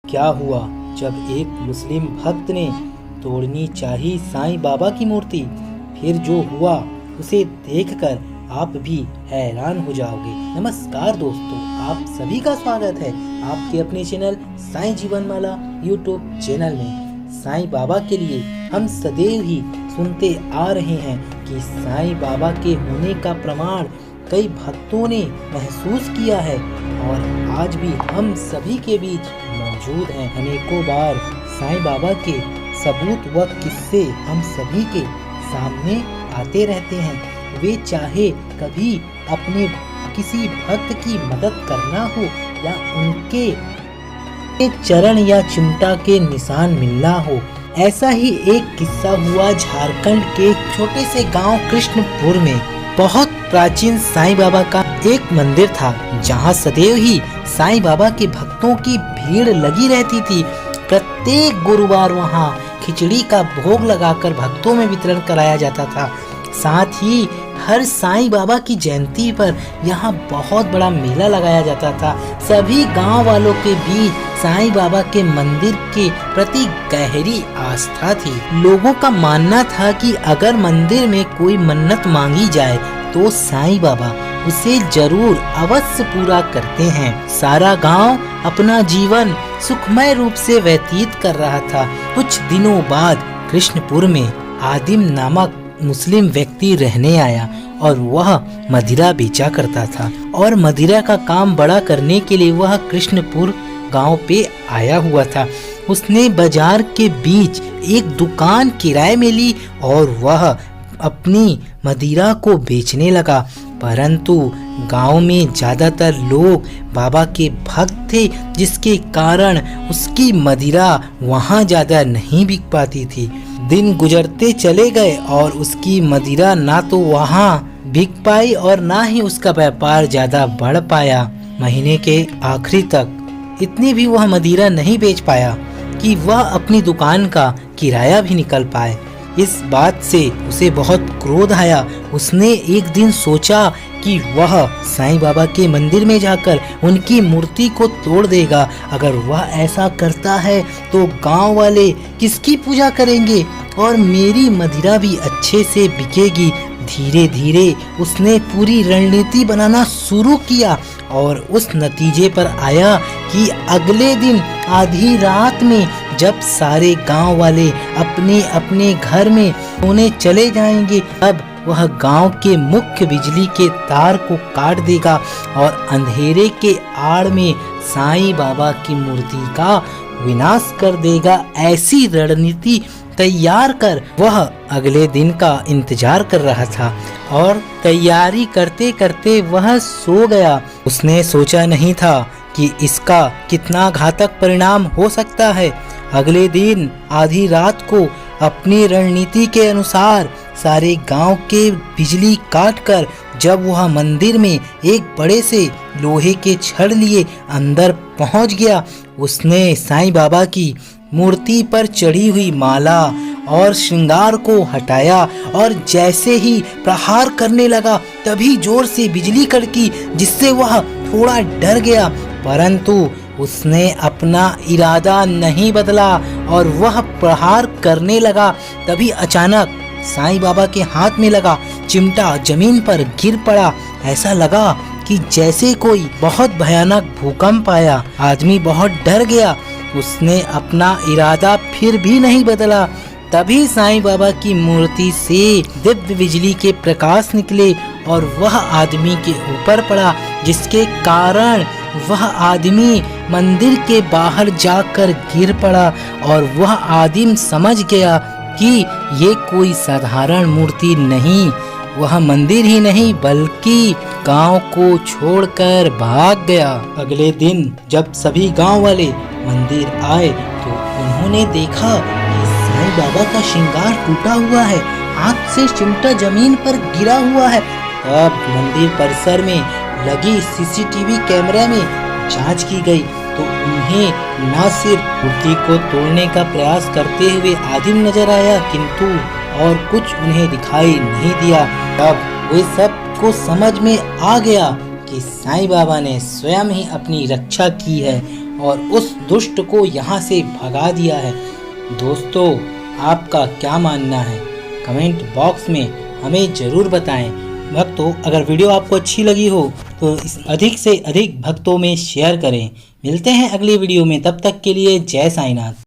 क्या हुआ जब एक मुस्लिम भक्त ने तोड़नी चाही साईं बाबा की मूर्ति। फिर जो हुआ उसे देखकर आप भी हैरान हो जाओगे। नमस्कार दोस्तों, आप सभी का स्वागत है आपके अपने चैनल साईं जीवनमाला यूट्यूब चैनल में। साईं बाबा के लिए हम सदैव ही सुनते आ रहे हैं कि साईं बाबा के होने का प्रमाण कई भक्तों ने महसूस किया है और आज भी हम सभी के बीच मौजूद हैं। अनेकों बार साईं बाबा के सबूत व किस्से हम सभी के सामने आते रहते हैं। वे चाहे कभी अपने किसी भक्त की मदद करना हो या उनके चरण या चिमटा के निशान मिलना हो। ऐसा ही एक किस्सा हुआ झारखंड के छोटे से गांव कृष्णपुर में। बहुत प्राचीन साईं बाबा का एक मंदिर था जहां सदैव ही साईं बाबा के भक्तों की भीड़ लगी रहती थी। प्रत्येक गुरुवार वहां खिचड़ी का भोग लगाकर भक्तों में वितरण कराया जाता था। साथ ही हर साईं बाबा की जयंती पर यहाँ बहुत बड़ा मेला लगाया जाता था। सभी गांव वालों के बीच साईं बाबा के मंदिर के प्रति गहरी आस्था थी। लोगों का मानना था कि अगर मंदिर में कोई मन्नत मांगी जाए तो साईं बाबा उसे जरूर अवश्य पूरा करते हैं। सारा गांव अपना जीवन सुखमय रूप से व्यतीत कर रहा था। कुछ दिनों बाद कृष्णपुर में आदिम नामक मुस्लिम व्यक्ति रहने आया और वह मदिरा बेचा करता था और मदिरा का काम बड़ा करने के लिए वह कृष्णपुर गांव पे आया हुआ था। उसने बाजार के बीच एक दुकान किराए में ली और वह अपनी मदिरा को बेचने लगा। परंतु गांव में ज्यादातर लोग बाबा के भक्त थे, जिसके कारण उसकी मदिरा वहां ज्यादा नहीं बिक पाती थी। दिन गुजरते चले गए और उसकी मदिरा ना तो वहां बिक पाई और ना ही उसका व्यापार ज्यादा बढ़ पाया। महीने के आखिरी तक इतनी भी वह मदिरा नहीं बेच पाया कि वह अपनी दुकान का किराया भी निकल पाए। इस बात से उसे बहुत क्रोध आया। उसने एक दिन सोचा कि वह साईं बाबा के मंदिर में जाकर उनकी मूर्ति को तोड़ देगा। अगर वह ऐसा करता है तो गांव वाले किसकी पूजा करेंगे और मेरी मदिरा भी अच्छे से बिकेगी। धीरे धीरे उसने पूरी रणनीति बनाना शुरू किया और उस नतीजे पर आया कि अगले दिन आधी रात में जब सारे गांव वाले अपने अपने घर में सोने चले जाएंगे, तब वह गांव के मुख्य बिजली के तार को काट देगा और अंधेरे के आड़ में साईं बाबा की मूर्ति का विनाश कर देगा। ऐसी रणनीति तैयार कर वह अगले दिन का इंतजार कर रहा था और तैयारी करते करते वह सो गया। उसने सोचा नहीं था कि इसका कितना घातक परिणाम हो सकता है। अगले दिन आधी रात को अपनी रणनीति के अनुसार सारे गांव के बिजली काटकर जब वह मंदिर में एक बड़े से लोहे के छड़ लिए अंदर पहुंच गया, उसने साईं बाबा की मूर्ति पर चढ़ी हुई माला और श्रृंगार को हटाया और जैसे ही प्रहार करने लगा तभी जोर से बिजली कड़की, जिससे वह थोड़ा डर गया। परंतु उसने अपना इरादा नहीं बदला और वह प्रहार करने लगा। तभी अचानक साईं बाबा के हाथ में लगा चिमटा जमीन पर गिर पड़ा। ऐसा लगा कि जैसे कोई बहुत भयानक भूकंप आया। आदमी बहुत डर गया। उसने अपना इरादा फिर भी नहीं बदला। तभी साईं बाबा की मूर्ति से दिव्य बिजली के प्रकाश निकले और वह आदमी के ऊपर पड़ा, जिसके कारण वह आदमी मंदिर के बाहर जाकर गिर पड़ा और वह आदमी समझ गया कि ये कोई साधारण मूर्ति नहीं, वह मंदिर ही नहीं बल्कि गांव को छोड़कर भाग गया। अगले दिन जब सभी गांव वाले मंदिर आए तो उन्होंने देखा कि साईं बाबा का श्रृंगार टूटा हुआ है, हाथ से चिमटा जमीन पर गिरा हुआ है। तब मंदिर परिसर में लगी सीसीटीवी कैमरा में जांच की गई तो उन्हें न सिर्फ मूर्ति को तोड़ने का प्रयास करते हुए आदिम नजर आया, किंतु और कुछ उन्हें दिखाई नहीं दिया। तब वे सब को समझ में आ गया कि साईं बाबा ने स्वयं ही अपनी रक्षा की है और उस दुष्ट को यहाँ से भगा दिया है। दोस्तों, आपका क्या मानना है? कमेंट बॉक्स में हमें ज़रूर बताएं। भक्तों, अगर वीडियो आपको अच्छी लगी हो तो इस अधिक से अधिक भक्तों में शेयर करें। मिलते हैं अगली वीडियो में, तब तक के लिए जय साईनाथ।